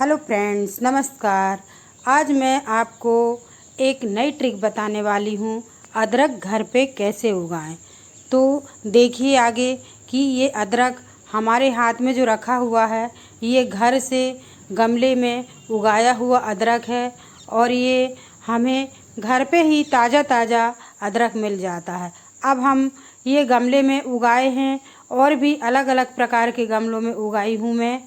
Hello friends, नमस्कार। आज मैं आपको एक नई ट्रिक बताने वाली हूँ, अदरक घर पे कैसे उगाएं। तो देखिए आगे कि ये अदरक हमारे हाथ में जो रखा हुआ है, ये घर से गमले में उगाया हुआ अदरक है और ये हमें घर पे ही ताज़ा ताज़ा अदरक मिल जाता है। अब हम ये गमले में उगाए हैं और भी अलग अलग प्रकार के गमलों में उगाई हूँ मैं।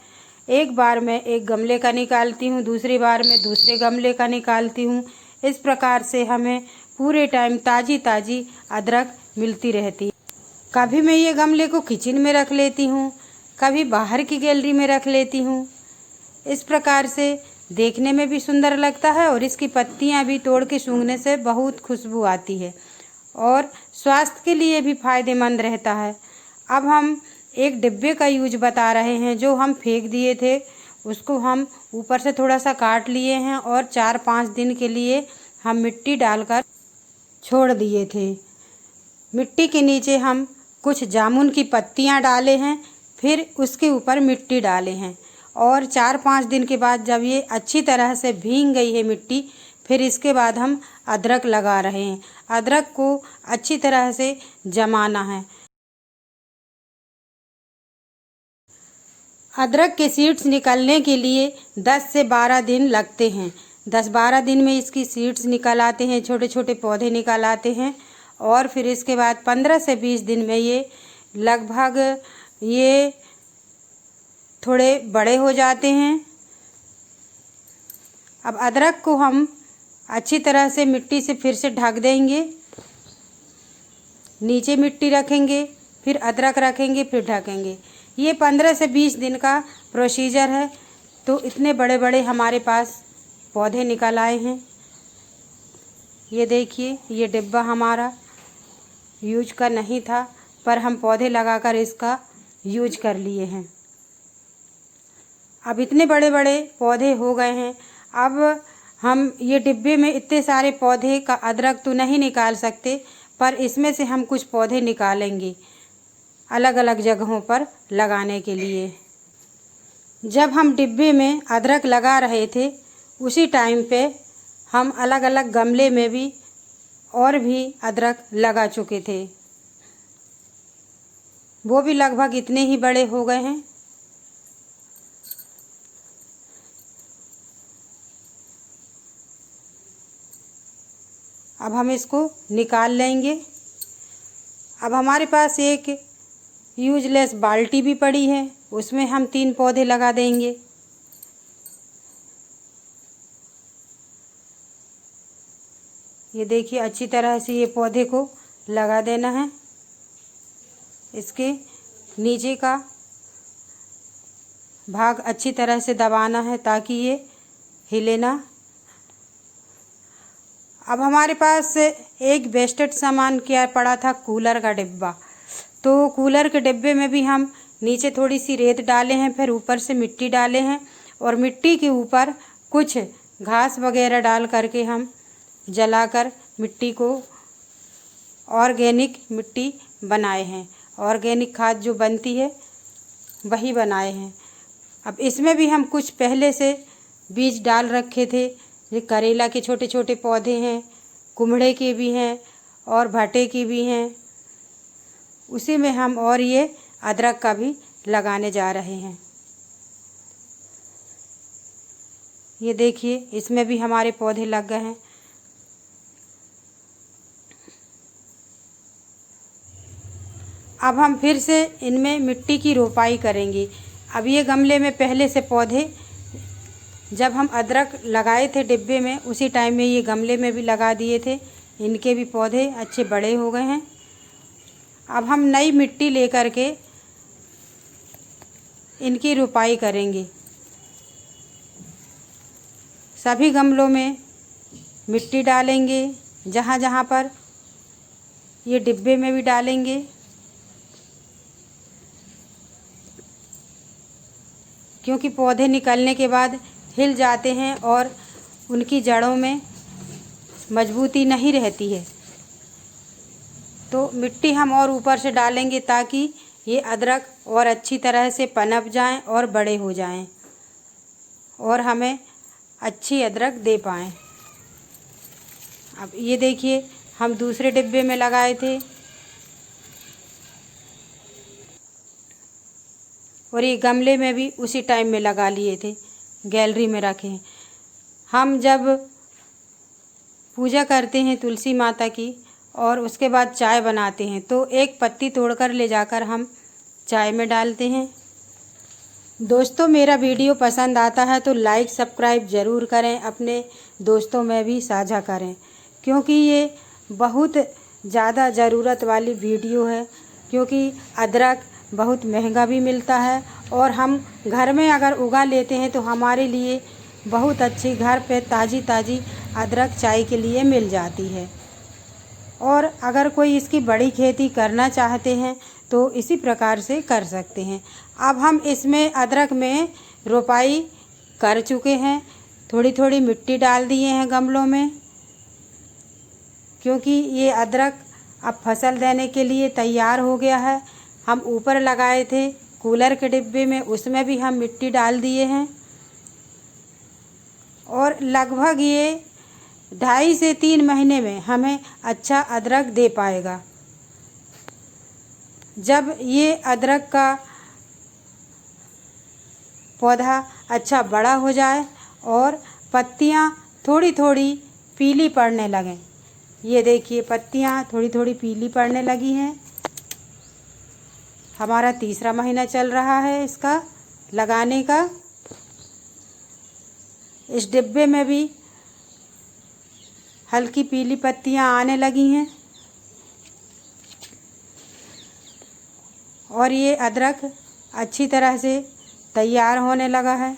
एक बार मैं एक गमले का निकालती हूँ, दूसरी बार मैं दूसरे गमले का निकालती हूँ। इस प्रकार से हमें पूरे टाइम ताज़ी ताज़ी अदरक मिलती रहती है। कभी मैं ये गमले को किचन में रख लेती हूँ, कभी बाहर की गैलरी में रख लेती हूँ। इस प्रकार से देखने में भी सुंदर लगता है और इसकी पत्तियाँ भी तोड़ के सूंघने से बहुत खुशबू आती है और स्वास्थ्य के लिए भी फायदेमंद रहता है। अब हम एक डिब्बे का यूज बता रहे हैं। जो हम फेंक दिए थे उसको हम ऊपर से थोड़ा सा काट लिए हैं और 4-5 दिन के लिए हम मिट्टी डालकर छोड़ दिए थे। मिट्टी के नीचे हम कुछ जामुन की पत्तियां डाले हैं, फिर उसके ऊपर मिट्टी डाले हैं और 4-5 दिन के बाद जब ये अच्छी तरह से भीग गई है मिट्टी, फिर इसके बाद हम अदरक लगा रहे हैं। अदरक को अच्छी तरह से जमाना है। अदरक के सीड्स निकलने के लिए 10 से 12 दिन लगते हैं। 10-12 दिन में इसकी सीड्स निकल आते हैं, छोटे छोटे पौधे निकल आते हैं और फिर इसके बाद 15 से 20 दिन में ये लगभग ये थोड़े बड़े हो जाते हैं। अब अदरक को हम अच्छी तरह से मिट्टी से फिर से ढक देंगे। नीचे मिट्टी रखेंगे, फिर अदरक रखेंगे, फिर ढकेंगे। ये 15 से 20 दिन का प्रोसीजर है। तो इतने बड़े बड़े हमारे पास पौधे निकल आए हैं। ये देखिए, ये डिब्बा हमारा यूज का नहीं था, पर हम पौधे लगाकर इसका यूज कर लिए हैं। अब इतने बड़े बड़े पौधे हो गए हैं। अब हम ये डिब्बे में इतने सारे पौधे का अदरक तो नहीं निकाल सकते, पर इसमें से हम कुछ पौधे निकालेंगे अलग अलग जगहों पर लगाने के लिए। जब हम डिब्बे में अदरक लगा रहे थे उसी टाइम पे हम अलग अलग गमले में भी और भी अदरक लगा चुके थे। वो भी लगभग इतने ही बड़े हो गए हैं। अब हम इसको निकाल लेंगे। अब हमारे पास एक यूजलेस बाल्टी भी पड़ी है, उसमें हम 3 पौधे लगा देंगे। ये देखिए, अच्छी तरह से ये पौधे को लगा देना है। इसके नीचे का भाग अच्छी तरह से दबाना है ताकि ये हिले ना। अब हमारे पास एक वेस्टेड सामान क्या पड़ा था, कूलर का डिब्बा। तो कूलर के डिब्बे में भी हम नीचे थोड़ी सी रेत डाले हैं, फिर ऊपर से मिट्टी डाले हैं और मिट्टी के ऊपर कुछ घास वगैरह डाल करके हम जलाकर मिट्टी को ऑर्गेनिक मिट्टी बनाए हैं। ऑर्गेनिक खाद जो बनती है वही बनाए हैं। अब इसमें भी हम कुछ पहले से बीज डाल रखे थे। ये करेला के छोटे छोटे पौधे हैं, कुम्हड़े के भी हैं और भटे के भी हैं। उसी में हम और ये अदरक का भी लगाने जा रहे हैं। ये देखिए, इसमें भी हमारे पौधे लग गए हैं। अब हम फिर से इनमें मिट्टी की रोपाई करेंगे। अब ये गमले में पहले से पौधे जब हम अदरक लगाए थे डिब्बे में, उसी टाइम में ये गमले में भी लगा दिए थे। इनके भी पौधे अच्छे बड़े हो गए हैं। अब हम नई मिट्टी लेकर के इनकी रोपाई करेंगे। सभी गमलों में मिट्टी डालेंगे, जहाँ जहाँ पर ये डिब्बे में भी डालेंगे। क्योंकि पौधे निकलने के बाद हिल जाते हैं और उनकी जड़ों में मजबूती नहीं रहती है, तो मिट्टी हम और ऊपर से डालेंगे ताकि ये अदरक और अच्छी तरह से पनप जाएं और बड़े हो जाएं। और हमें अच्छी अदरक दे पाएँ। अब ये देखिए हम दूसरे डिब्बे में लगाए थे और ये गमले में भी उसी टाइम में लगा लिए थे, गैलरी में रखे हैं। हम जब पूजा करते हैं तुलसी माता की और उसके बाद चाय बनाते हैं तो एक पत्ती तोड़कर ले जाकर हम चाय में डालते हैं। दोस्तों, मेरा वीडियो पसंद आता है तो लाइक सब्सक्राइब ज़रूर करें, अपने दोस्तों में भी साझा करें, क्योंकि ये बहुत ज़्यादा ज़रूरत वाली वीडियो है। क्योंकि अदरक बहुत महंगा भी मिलता है और हम घर में अगर उगा लेते हैं तो हमारे लिए बहुत अच्छी घर पे ताज़ी ताज़ी अदरक चाय के लिए मिल जाती है। और अगर कोई इसकी बड़ी खेती करना चाहते हैं तो इसी प्रकार से कर सकते हैं। अब हम इसमें अदरक में रोपाई कर चुके हैं, थोड़ी थोड़ी मिट्टी डाल दिए हैं गमलों में, क्योंकि ये अदरक अब फसल देने के लिए तैयार हो गया है। हम ऊपर लगाए थे कूलर के डिब्बे में, उसमें भी हम मिट्टी डाल दिए हैं और लगभग ये 2.5 से 3 महीने में हमें अच्छा अदरक दे पाएगा। जब ये अदरक का पौधा अच्छा बड़ा हो जाए और पत्तियां थोड़ी थोड़ी पीली पड़ने लगें, ये देखिए पत्तियां थोड़ी थोड़ी पीली पड़ने लगी हैं। हमारा 3रा महीना चल रहा है इसका लगाने का। इस डिब्बे में भी हल्की पीली पत्तियां आने लगी हैं और ये अदरक अच्छी तरह से तैयार होने लगा है।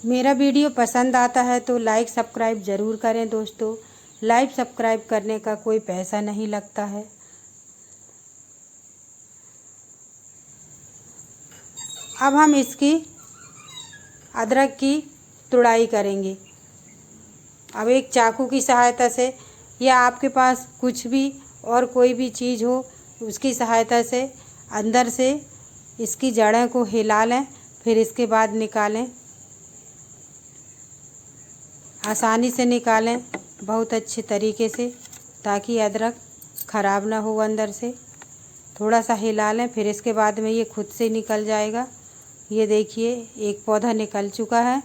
मेरा वीडियो पसंद आता है तो लाइक सब्सक्राइब ज़रूर करें दोस्तों। लाइक सब्सक्राइब करने का कोई पैसा नहीं लगता है। अब हम इसकी अदरक की तुड़ाई करेंगे। अब एक चाकू की सहायता से या आपके पास कुछ भी और कोई भी चीज़ हो उसकी सहायता से अंदर से इसकी जड़ों को हिला लें, फिर इसके बाद निकालें। आसानी से निकालें बहुत अच्छे तरीके से, ताकि अदरक ख़राब ना हो अंदर से। थोड़ा सा हिला लें, फिर इसके बाद में ये खुद से निकल जाएगा। ये देखिए एक पौधा निकल चुका है।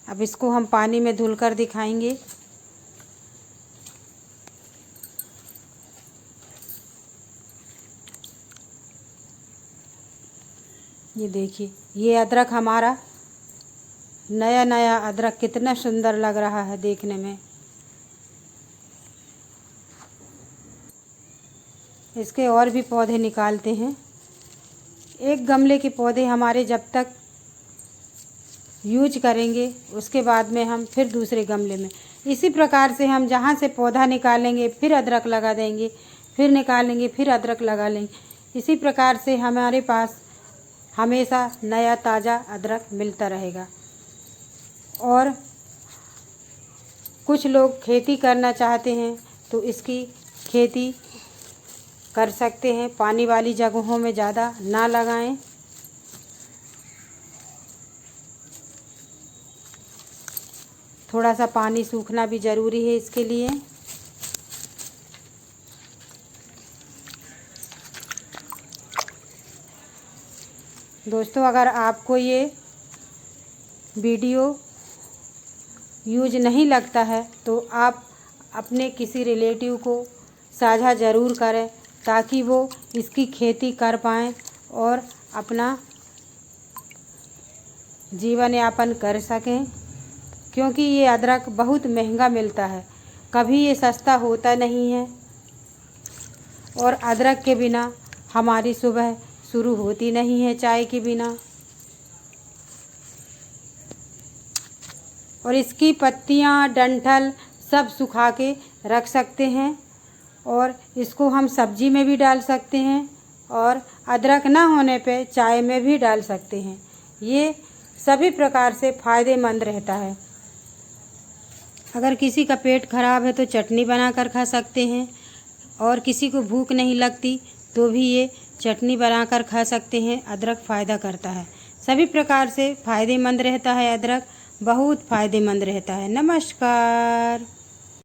अब इसको हम पानी में धुलकर दिखाएंगे। ये देखिए ये अदरक हमारा नया नया अदरक कितना सुंदर लग रहा है देखने में। इसके और भी पौधे निकालते हैं। एक गमले के पौधे हमारे जब तक यूज करेंगे उसके बाद में हम फिर दूसरे गमले में इसी प्रकार से हम जहाँ से पौधा निकालेंगे फिर अदरक लगा देंगे, फिर निकालेंगे फिर अदरक लगा लेंगे। इसी प्रकार से हमारे पास हमेशा नया ताज़ा अदरक मिलता रहेगा। और कुछ लोग खेती करना चाहते हैं तो इसकी खेती कर सकते हैं। पानी वाली जगहों में ज़्यादा ना लगाएं। थोड़ा सा पानी सूखना भी ज़रूरी है इसके लिए। दोस्तों, अगर आपको ये वीडियो यूज नहीं लगता है तो आप अपने किसी रिलेटिव को साझा ज़रूर करें, ताकि वो इसकी खेती कर पाएँ और अपना जीवन यापन कर सकें। क्योंकि ये अदरक बहुत महंगा मिलता है, कभी ये सस्ता होता नहीं है। और अदरक के बिना हमारी सुबह शुरू होती नहीं है, चाय के बिना। और इसकी पत्तियां, डंठल सब सुखा के रख सकते हैं और इसको हम सब्जी में भी डाल सकते हैं और अदरक ना होने पे चाय में भी डाल सकते हैं। ये सभी प्रकार से फ़ायदेमंद रहता है। अगर किसी का पेट खराब है तो चटनी बनाकर खा सकते हैं, और किसी को भूख नहीं लगती तो भी ये चटनी बनाकर खा सकते हैं। अदरक फ़ायदा करता है, सभी प्रकार से फ़ायदेमंद रहता है। अदरक बहुत फ़ायदेमंद रहता है। नमस्कार।